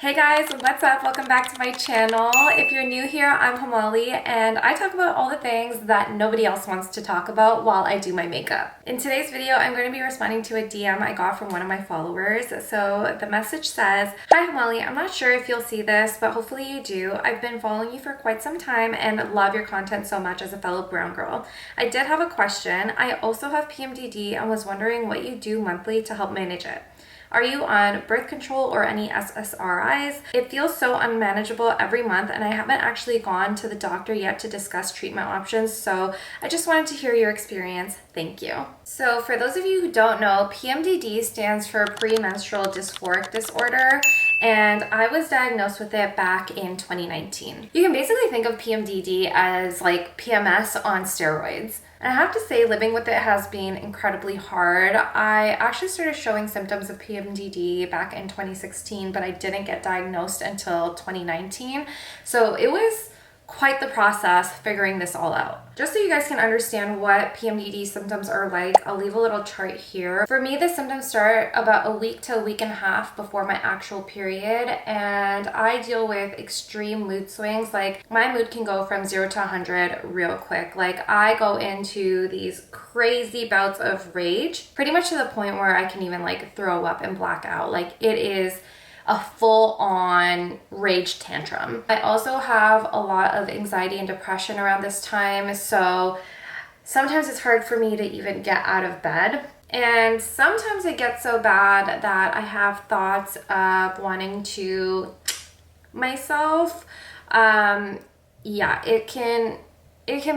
Hey guys, what's up? Welcome back to my channel. If you're new here, I'm Halali and I talk about all the things that nobody else wants to talk about while I do my makeup. In today's video, I'm going to be responding to a DM I got from one of my followers. So the message says, "Hi Halali, I'm not sure if you'll see this, but hopefully you do. I've been following you for quite some time and love your content so much as a fellow brown girl. I did have a question. I also have PMDD and was wondering what you do monthly to help manage it. Are you on birth control or any SSRIs? It feels so unmanageable every month and I haven't actually gone to the doctor yet to discuss treatment options, so I just wanted to hear your experience. Thank you." So for those of you who don't know, PMDD stands for premenstrual dysphoric disorder, and I was diagnosed with it back in 2019. You can basically think of PMDD as like PMS on steroids. And I have to say, living with it has been incredibly hard. I actually started showing symptoms of PMDD back in 2016, but I didn't get diagnosed until 2019. So it was quite the process figuring this all out. Just so you guys can understand what PMDD symptoms are like, I'll leave a little chart here. For me, the symptoms start about a week to a week and a half before my actual period, and I deal with extreme mood swings. Like, my mood can go from 0 to 100 real quick. Like, I go into these crazy bouts of rage, pretty much to the point where I can even like throw up and black out. Like, it is a full-on rage tantrum. I also have a lot of anxiety and depression around this time, so sometimes it's hard for me to even get out of bed. And sometimes it gets so bad that I have thoughts of wanting to myself. Yeah, it can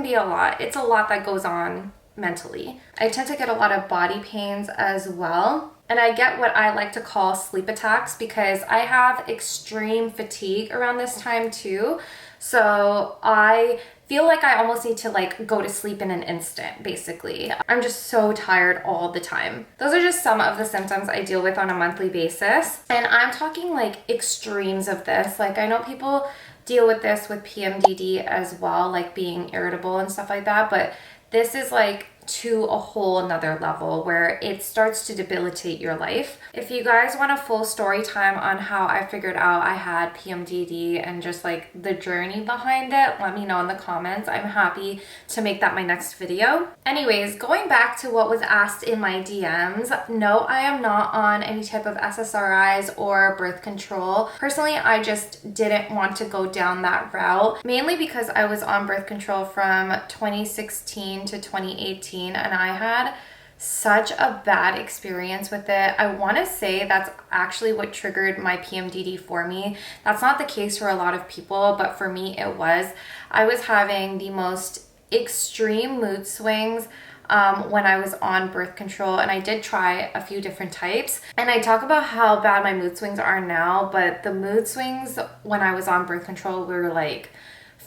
be a lot. It's a lot that goes on mentally. I tend to get a lot of body pains as well. And I get what I like to call sleep attacks because I have extreme fatigue around this time too. So I feel like I almost need to like go to sleep in an instant, basically. I'm just so tired all the time. Those are just some of the symptoms I deal with on a monthly basis. And I'm talking like extremes of this. Like, I know people deal with this with PMDD as well, like being irritable and stuff like that, but this is like to a whole another level where it starts to debilitate your life. If you guys want a full story time on how I figured out I had PMDD and just like the journey behind it, let me know in the comments. I'm happy to make that my next video. Anyways, going back to what was asked in my DMs, no, I am not on any type of SSRIs or birth control. Personally, I just didn't want to go down that route, mainly because I was on birth control from 2016 to 2018. And I had such a bad experience with it. I want to say that's actually what triggered my PMDD for me. That's not the case for a lot of people, but for me it was. I was having the most extreme mood swings when I was on birth control, and I did try a few different types. And I talk about how bad my mood swings are now, but the mood swings when I was on birth control were like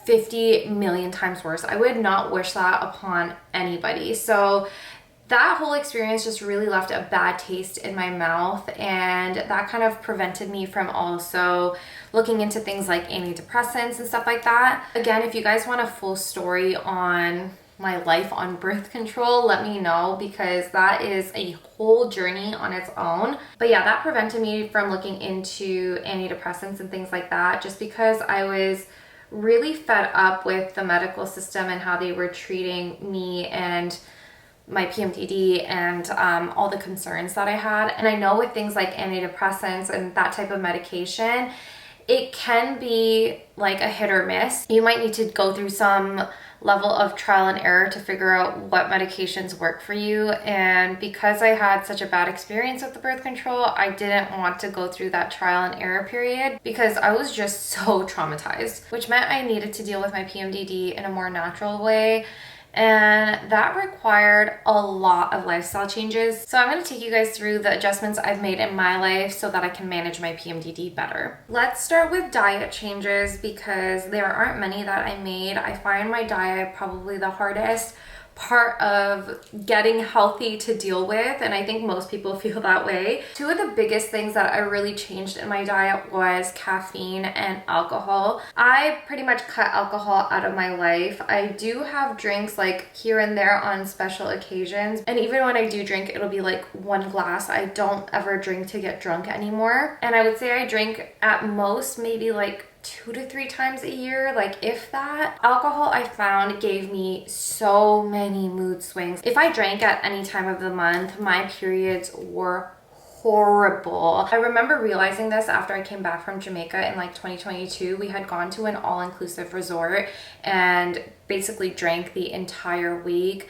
50 million times worse. I would not wish that upon anybody. So that whole experience just really left a bad taste in my mouth, and that kind of prevented me from also looking into things like antidepressants and stuff like that. Again, if you guys want a full story on my life on birth control, let me know, because that is a whole journey on its own. But yeah, that prevented me from looking into antidepressants and things like that, just because I was really fed up with the medical system and how they were treating me and my PMDD and all the concerns that I had. And I know with things like antidepressants and that type of medication, it can be like a hit or miss. You might need to go through some level of trial and error to figure out what medications work for you. And because I had such a bad experience with the birth control, I didn't want to go through that trial and error period because I was just so traumatized, which meant I needed to deal with my PMDD in a more natural way. And that required a lot of lifestyle changes. So I'm going to take you guys through the adjustments I've made in my life so that I can manage my PMDD better. Let's start with diet changes because there aren't many that I made. I find my diet probably the hardest part of getting healthy to deal with, and I think most people feel that way. Two of the biggest things that I really changed in my diet was caffeine and alcohol. I pretty much cut alcohol out of my life. I do have drinks like here and there on special occasions, and even when I do drink, it'll be like one glass. I don't ever drink to get drunk anymore, and I would say I drink at most maybe like 2 to 3 times a year, like if that. Alcohol, I found, gave me so many mood swings. If I drank at any time of the month, my periods were horrible. I remember realizing this after I came back from Jamaica in like 2022. We had gone to an all-inclusive resort and basically drank the entire week.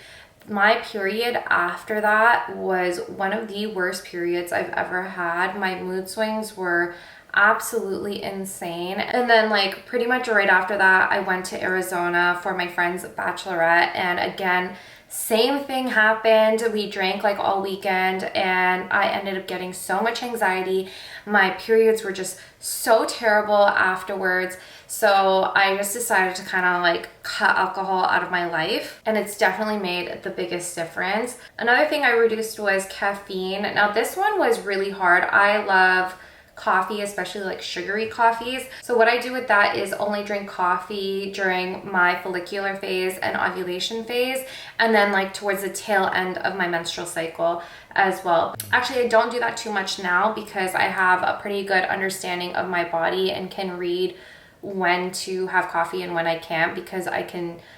My period after that was one of the worst periods I've ever had. My mood swings were absolutely insane. And then like pretty much right after that, I went to Arizona for my friend's bachelorette, and again, same thing happened. We drank like all weekend and I ended up getting so much anxiety. My periods were just so terrible afterwards. So I just decided to kind of like cut alcohol out of my life, and it's definitely made the biggest difference. Another thing I reduced was caffeine. Now this one was really hard. I love coffee, especially like sugary coffees. So what I do with that is only drink coffee during my follicular phase and ovulation phase, and then like towards the tail end of my menstrual cycle as well. Actually, I don't do that too much now because I have a pretty good understanding of my body and can read when to have coffee and when I can't, because I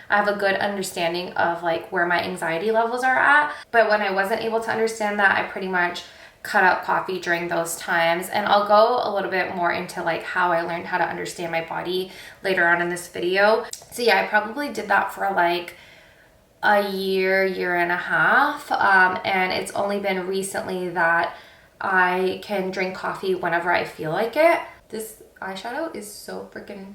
have a good understanding of like where my anxiety levels are at. But when I wasn't able to understand that, I pretty much cut out coffee during those times, and I'll go a little bit more into like how I learned how to understand my body later on in this video. So yeah, I probably did that for like a year and a half, and it's only been recently that I can drink coffee whenever I feel like it. This eyeshadow is so freaking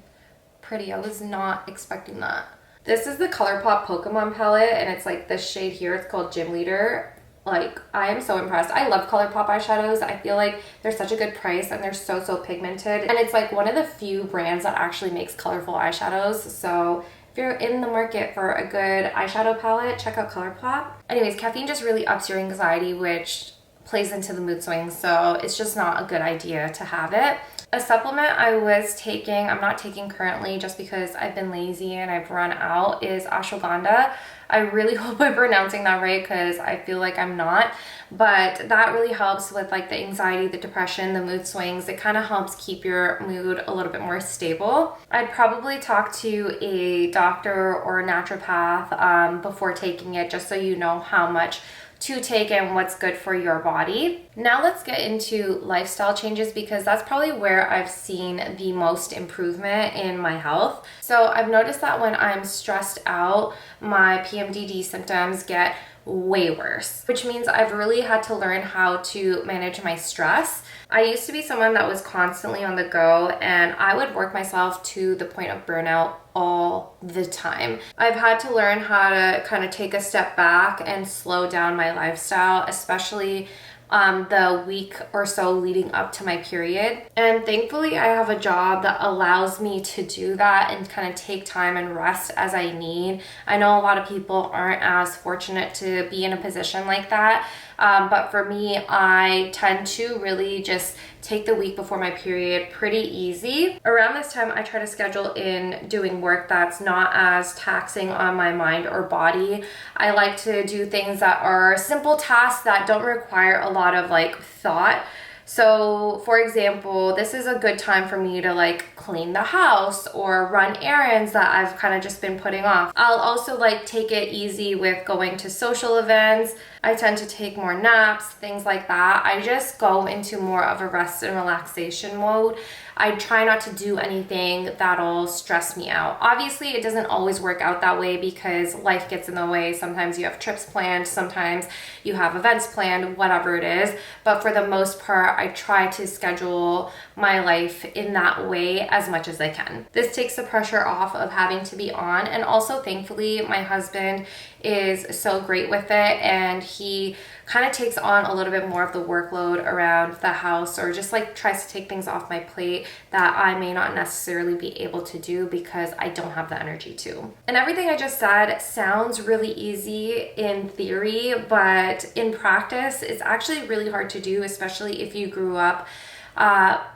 pretty. I was not expecting that. This is the ColourPop Pokemon palette, and it's like this shade here. It's called Gym Leader. Like, I am so impressed. I love ColourPop eyeshadows. I feel like they're such a good price and they're so pigmented. And it's like one of the few brands that actually makes colorful eyeshadows. So if you're in the market for a good eyeshadow palette, check out ColourPop. Anyways, caffeine just really ups your anxiety, which plays into the mood swings. So it's just not a good idea to have it. A supplement I was taking, I'm not taking currently just because I've been lazy and I've run out, is ashwagandha. I really hope I'm pronouncing that right because I feel like I'm not, but that really helps with like the anxiety, the depression, the mood swings. It kind of helps keep your mood a little bit more stable. I'd probably talk to a doctor or a naturopath before taking it, just so you know how much to take and what's good for your body. Now let's get into lifestyle changes, because that's probably where I've seen the most improvement in my health. So I've noticed that when I'm stressed out, my PMDD symptoms get way worse, which means I've really had to learn how to manage my stress. I used to be someone that was constantly on the go, and I would work myself to the point of burnout all the time. I've had to learn how to kind of take a step back and slow down my lifestyle, especially the week or so leading up to my period. And thankfully I have a job that allows me to do that and kind of take time and rest as I need. I know a lot of people aren't as fortunate to be in a position like that. But for me, I tend to really just take the week before my period pretty easy. Around this time, I try to schedule in doing work that's not as taxing on my mind or body. I like to do things that are simple tasks that don't require a lot of like thought. So for example, this is a good time for me to like clean the house or run errands that I've kind of just been putting off. I'll also like take it easy with going to social events. I tend to take more naps, things like that. I just go into more of a rest and relaxation mode. I try not to do anything that'll stress me out. Obviously, it doesn't always work out that way because life gets in the way. Sometimes you have trips planned, sometimes you have events planned, whatever it is. But for the most part, I try to schedule my life in that way as much as I can. This takes the pressure off of having to be on, and also thankfully my husband is so great with it, and he kind of takes on a little bit more of the workload around the house, or just like tries to take things off my plate that I may not necessarily be able to do because I don't have the energy to. And everything I just said sounds really easy in theory, but in practice it's actually really hard to do, especially if you grew up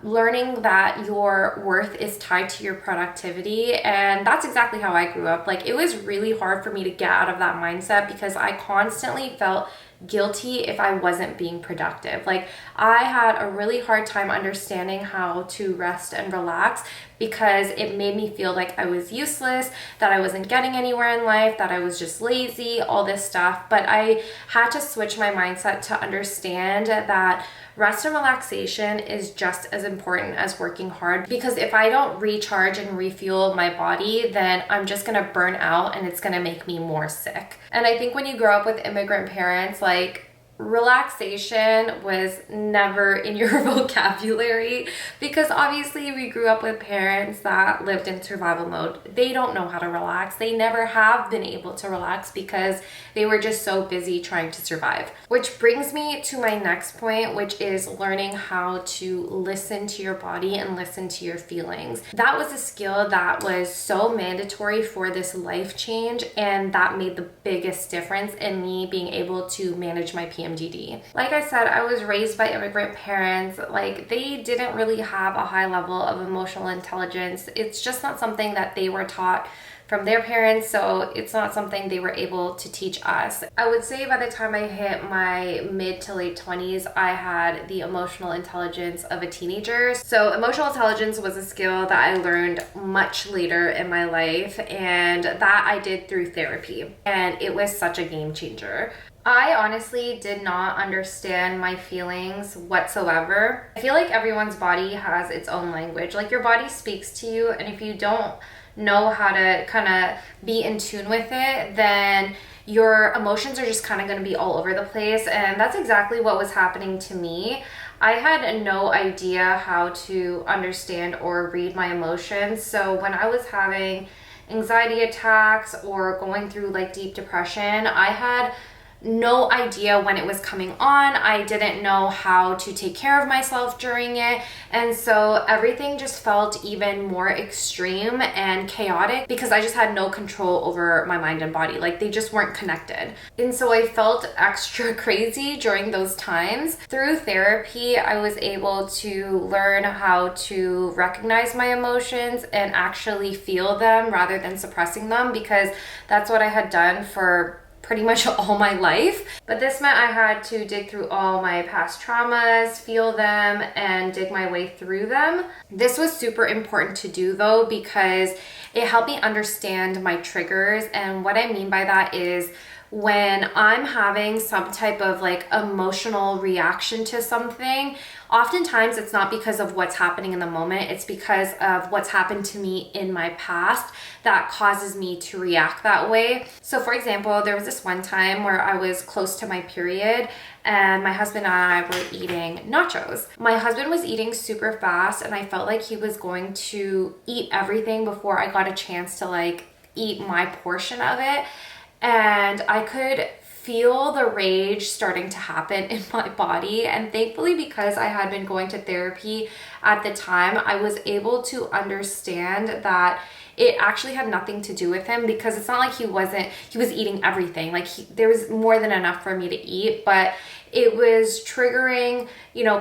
learning that your worth is tied to your productivity. And that's exactly how I grew up. Like, it was really hard for me to get out of that mindset because I constantly felt guilty if I wasn't being productive. Like, I had a really hard time understanding how to rest and relax because it made me feel like I was useless, that I wasn't getting anywhere in life, that I was just lazy, all this stuff. But I had to switch my mindset to understand that rest and relaxation is just as important as working hard, because if I don't recharge and refuel my body, then I'm just gonna burn out and it's gonna make me more sick. And I think when you grow up with immigrant parents, like, relaxation was never in your vocabulary, because obviously we grew up with parents that lived in survival mode. They don't know how to relax. They never have been able to relax because they were just so busy trying to survive. Which brings me to my next point, which is learning how to listen to your body and listen to your feelings. That was a skill that was so mandatory for this life change, and that made the biggest difference in me being able to manage my Pmdd. Like I said, I was raised by immigrant parents. Like, they didn't really have a high level of emotional intelligence. It's just not something that they were taught from their parents, so it's not something they were able to teach us. I would say by the time I hit my mid to late 20s, I had the emotional intelligence of a teenager. So emotional intelligence was a skill that I learned much later in my life, and that I did through therapy, and it was such a game changer. I honestly did not understand my feelings whatsoever. I feel like everyone's body has its own language. Like, your body speaks to you, and if you don't know how to kind of be in tune with it, then your emotions are just kind of going to be all over the place. And that's exactly what was happening to me. I had no idea how to understand or read my emotions. So when I was having anxiety attacks or going through like deep depression, I had no idea when it was coming on. I didn't know how to take care of myself during it, and so everything just felt even more extreme and chaotic because I just had no control over my mind and body. Like, they just weren't connected, and so I felt extra crazy during those times. Through therapy, I was able to learn how to recognize my emotions and actually feel them rather than suppressing them, because that's what I had done for pretty much all my life. But this meant I had to dig through all my past traumas, feel them, and dig my way through them. This was super important to do though, because it helped me understand my triggers. And what I mean by that is, when I'm having some type of like emotional reaction to something, oftentimes it's not because of what's happening in the moment, it's because of what's happened to me in my past that causes me to react that way. So for example, there was this one time where I was close to my period and my husband and I were eating nachos. My husband was eating super fast and I felt like he was going to eat everything before I got a chance to like eat my portion of it. And I could feel the rage starting to happen in my body. And thankfully, because I had been going to therapy at the time, I was able to understand that it actually had nothing to do with him, because it's not like he was eating everything. Like, there was more than enough for me to eat, but it was triggering,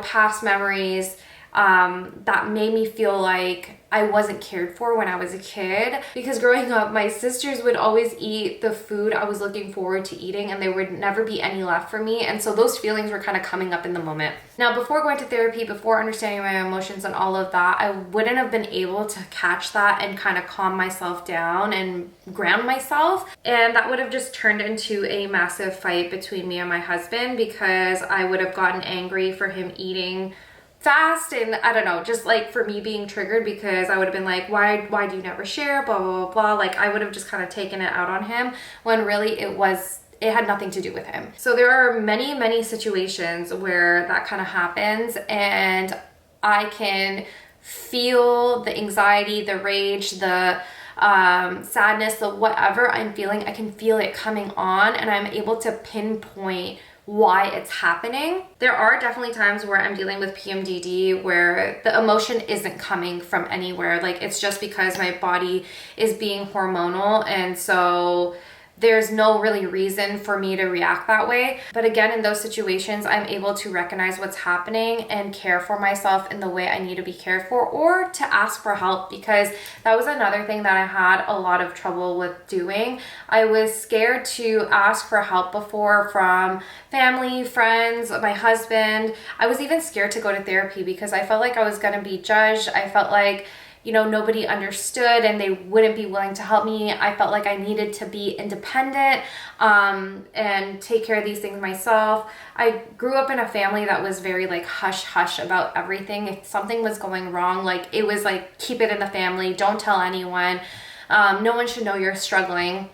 past memories that made me feel like I wasn't cared for when I was a kid. Because growing up, my sisters would always eat the food I was looking forward to eating, and there would never be any left for me. And so those feelings were kind of coming up in the moment. Now, before going to therapy, before understanding my emotions and all of that, I wouldn't have been able to catch that and kind of calm myself down and ground myself. And that would have just turned into a massive fight between me and my husband, because I would have gotten angry for him eating fast, and I don't know, just like for me being triggered, because I would have been like, why do you never share, blah blah blah blah. Like, I would have just kind of taken it out on him, when really it had nothing to do with him. So there are many situations where that kind of happens, and I can feel the anxiety, the rage, the sadness, the whatever I'm feeling, I can feel it coming on, and I'm able to pinpoint why it's happening. There are definitely times where I'm dealing with PMDD where the emotion isn't coming from anywhere. Like, it's just because my body is being hormonal, and so there's no really reason for me to react that way. But again, in those situations, I'm able to recognize what's happening and care for myself in the way I need to be cared for, or to ask for help, because that was another thing that I had a lot of trouble with doing. I was scared to ask for help before from family, friends, my husband. I was even scared to go to therapy because I felt like I was gonna be judged. I felt like, you know, nobody understood and they wouldn't be willing to help me. I felt like I needed to be independent and take care of these things myself. I grew up in a family that was very like hush hush about everything. If something was going wrong, like it was like, keep it in the family, don't tell anyone. No one should know you're struggling.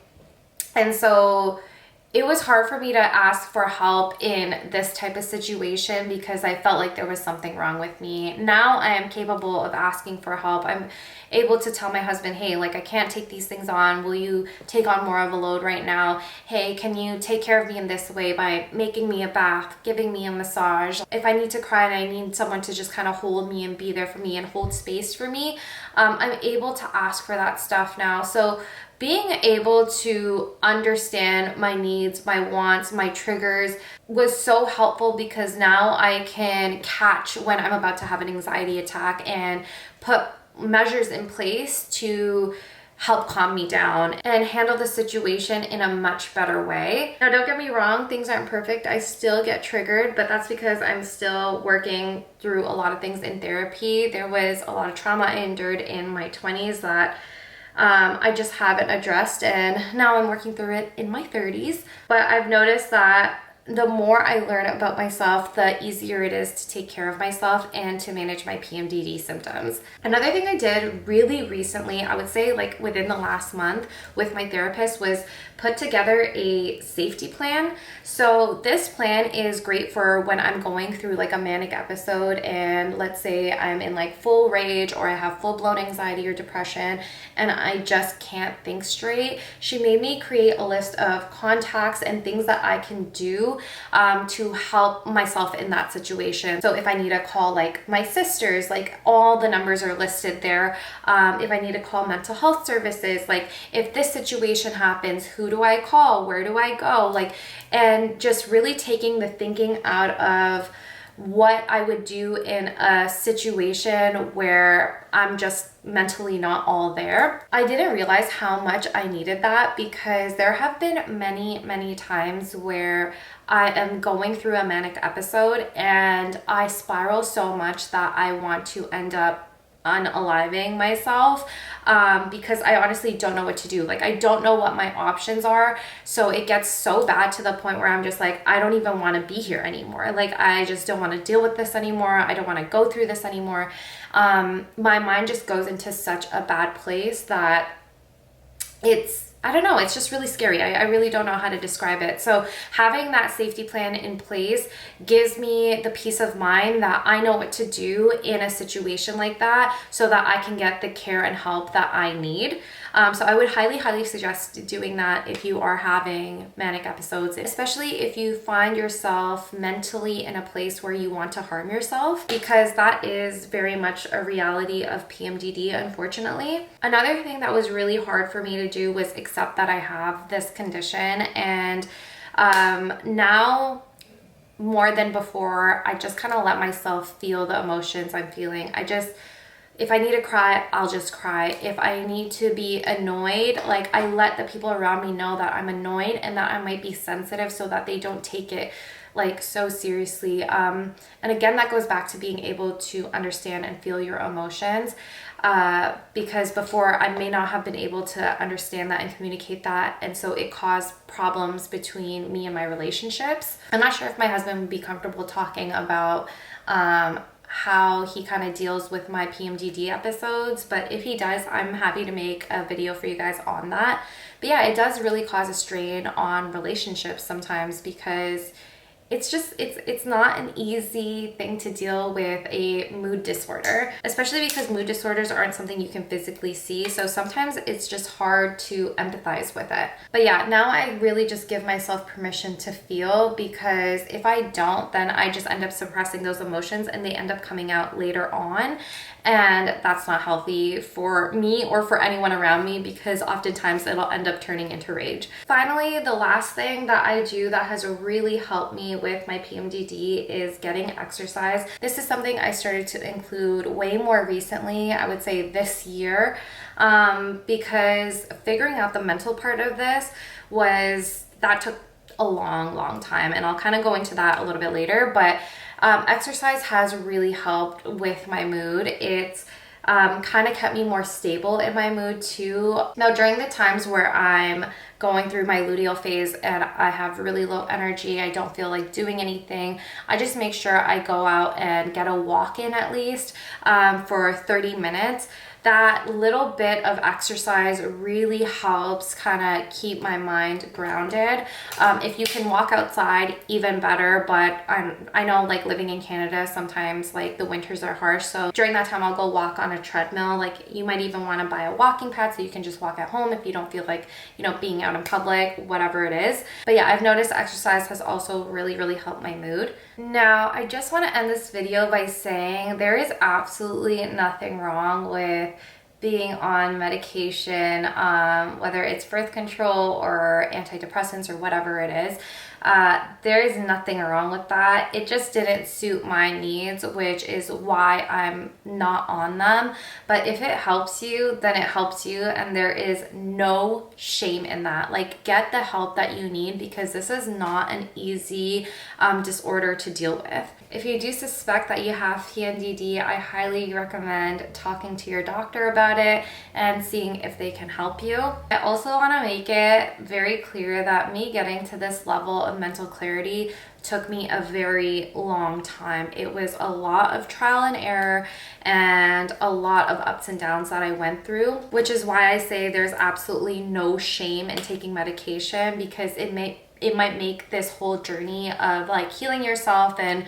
And so it was hard for me to ask for help in this type of situation because I felt like there was something wrong with me. Now I am capable of asking for help. I'm able to tell my husband, hey, like I can't take these things on. Will you take on more of a load right now? Hey, can you take care of me in this way by making me a bath, giving me a massage? If I need to cry and I need someone to just kind of hold me and be there for me and hold space for me, I'm able to ask for that stuff now. So being able to understand my needs, my wants, my triggers was so helpful because now I can catch when I'm about to have an anxiety attack and put measures in place to help calm me down and handle the situation in a much better way. Now, don't get me wrong, things aren't perfect. I still get triggered, but that's because I'm still working through a lot of things in therapy. There was a lot of trauma I endured in my 20s that I just haven't addressed, and now I'm working through it in my 30s. But I've noticed that the more I learn about myself, the easier it is to take care of myself and to manage my PMDD symptoms. Another thing I did really recently, I would say like within the last month with my therapist, was put together a safety plan. So this plan is great for when I'm going through like a manic episode and let's say I'm in like full rage or I have full-blown anxiety or depression and I just can't think straight. She made me create a list of contacts and things that I can do to help myself in that situation. So if I need to call like my sisters, like all the numbers are listed there. If I need to call mental health services, like if this situation happens, who do I call? Where do I go? Like, and just really taking the thinking out of what I would do in a situation where I'm just mentally not all there. I didn't realize how much I needed that because there have been many times where I am going through a manic episode and I spiral so much that I want to end up unaliving myself because I honestly don't know what to do. Like, I don't know what my options are. So it gets so bad to the point where I'm just like, I don't even want to be here anymore. Like, I just don't want to deal with this anymore. I don't want to go through this anymore. My mind just goes into such a bad place that I don't know, it's just really scary. I really don't know how to describe it. So having that safety plan in place gives me the peace of mind that I know what to do in a situation like that so that I can get the care and help that I need. So I would highly suggest doing that if you are having manic episodes, especially if you find yourself mentally in a place where you want to harm yourself, because that is very much a reality of PMDD, unfortunately. Another thing that was really hard for me to do was accept that I have this condition, and now more than before, I just kind of let myself feel the emotions I'm feeling. If I need to cry, I'll just cry. If I need to be annoyed, like I let the people around me know that I'm annoyed and that I might be sensitive so that they don't take it like so seriously. And again, that goes back to being able to understand and feel your emotions. Because before I may not have been able to understand that and communicate that. And so it caused problems between me and my relationships. I'm not sure if my husband would be comfortable talking about, how he kind of deals with my PMDD episodes, but if he does, I'm happy to make a video for you guys on that. But yeah, it does really cause a strain on relationships sometimes because it's not an easy thing to deal with a mood disorder, especially because mood disorders aren't something you can physically see. So sometimes it's just hard to empathize with it. But yeah, now I really just give myself permission to feel, because if I don't, then I just end up suppressing those emotions and they end up coming out later on. And that's not healthy for me or for anyone around me, because oftentimes it'll end up turning into rage. Finally, the last thing that I do that has really helped me with my PMDD is getting exercise. This is something I started to include way more recently, I would say this year, because figuring out the mental part of this that took a long time, and I'll kind of go into that a little bit later. But exercise has really helped with my mood. It's kind of kept me more stable in my mood too. Now, during the times where I'm going through my luteal phase and I have really low energy, I don't feel like doing anything, I just make sure I go out and get a walk in at least for 30 minutes. That little bit of exercise really helps kind of keep my mind grounded. If you can walk outside, even better, but I know, like, living in Canada, sometimes like the winters are harsh, so during that time I'll go walk on a treadmill. Like, you might even want to buy a walking pad so you can just walk at home if you don't feel like, you know, being out in public, whatever it is. But yeah, I've noticed exercise has also really helped my mood. Now, I just want to end this video by saying there is absolutely nothing wrong with being on medication, whether it's birth control or antidepressants or whatever it is. There is nothing wrong with that. It just didn't suit my needs, which is why I'm not on them. But if it helps you, then it helps you, and there is no shame in that. Like, get the help that you need, because this is not an easy disorder to deal with. If you do suspect that you have Pmdd, I highly recommend talking to your doctor about it and seeing if they can help you. I also want to make it very clear that me getting to this level of mental clarity took me a very long time. It was a lot of trial and error and a lot of ups and downs that I went through, which is why I say there's absolutely no shame in taking medication, because it might make this whole journey of like healing yourself and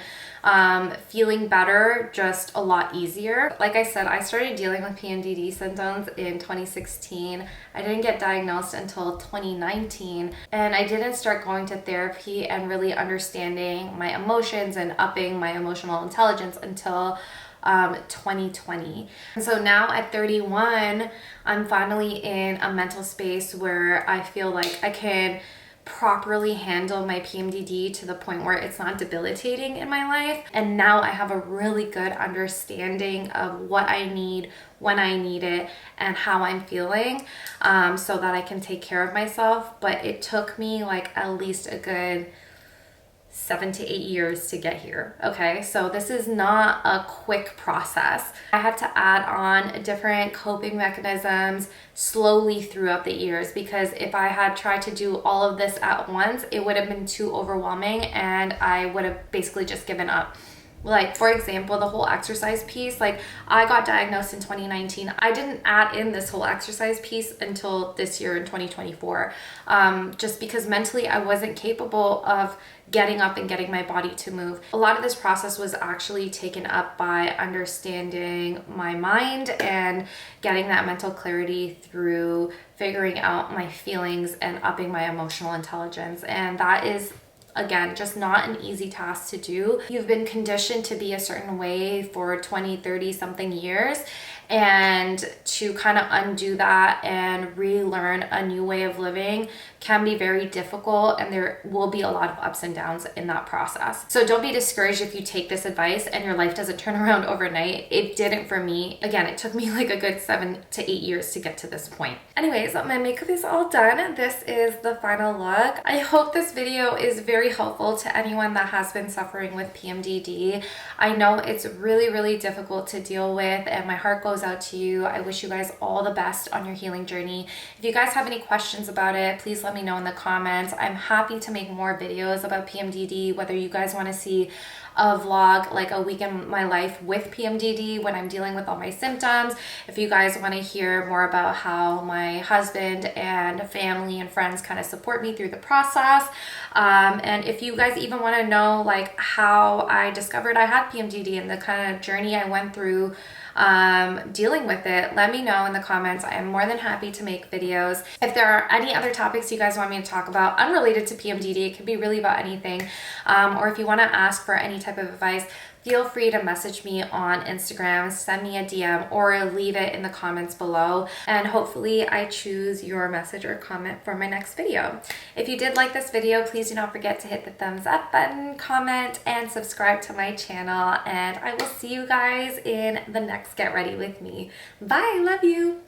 feeling better just a lot easier. Like I said, I started dealing with PMDD symptoms in 2016. I didn't get diagnosed until 2019, and I didn't start going to therapy and really understanding my emotions and upping my emotional intelligence until 2020. And so now at 31, I'm finally in a mental space where I feel like I can properly handle my PMDD to the point where it's not debilitating in my life. And now I have a really good understanding of what I need, when I need it, and how I'm feeling, so that I can take care of myself. But it took me like at least a good 7 to 8 years to get here. Okay, so this is not a quick process. I had to add on different coping mechanisms slowly throughout the years, because if I had tried to do all of this at once, it would have been too overwhelming and I would have basically just given up. Like, for example, the whole exercise piece, like, I got diagnosed in 2019. I didn't add in this whole exercise piece until this year in 2024, just because mentally I wasn't capable of getting up and getting my body to move. A lot of this process was actually taken up by understanding my mind and getting that mental clarity through figuring out my feelings and upping my emotional intelligence. And that is, again, just not an easy task to do. You've been conditioned to be a certain way for 20, 30 something years, and to kind of undo that and relearn a new way of living can be very difficult, and there will be a lot of ups and downs in that process. So don't be discouraged if you take this advice and your life doesn't turn around overnight. It didn't for me. Again, it took me like a good 7 to 8 years to get to this point. Anyways, my makeup is all done. This is the final look. I hope this video is very helpful to anyone that has been suffering with PMDD. I know it's really difficult to deal with, and my heart goes out to you. I wish you guys all the best on your healing journey. If you guys have any questions about it, please let me know in the comments. I'm happy to make more videos about PMDD, whether you guys want to see a vlog, like a week in my life with PMDD when I'm dealing with all my symptoms. If you guys want to hear more about how my husband and family and friends kind of support me through the process, and if you guys even want to know like how I discovered I had PMDD and the kind of journey I went through dealing with it, let me know in the comments. I am more than happy to make videos. If there are any other topics you guys want me to talk about unrelated to PMDD, it could be really about anything, or if you want to ask for any type of advice, feel free to message me on Instagram, send me a DM, or leave it in the comments below, and hopefully I choose your message or comment for my next video. If you did like this video, please do not forget to hit the thumbs up button, comment, and subscribe to my channel, and I will see you guys in the next Get Ready With Me. Bye, love you!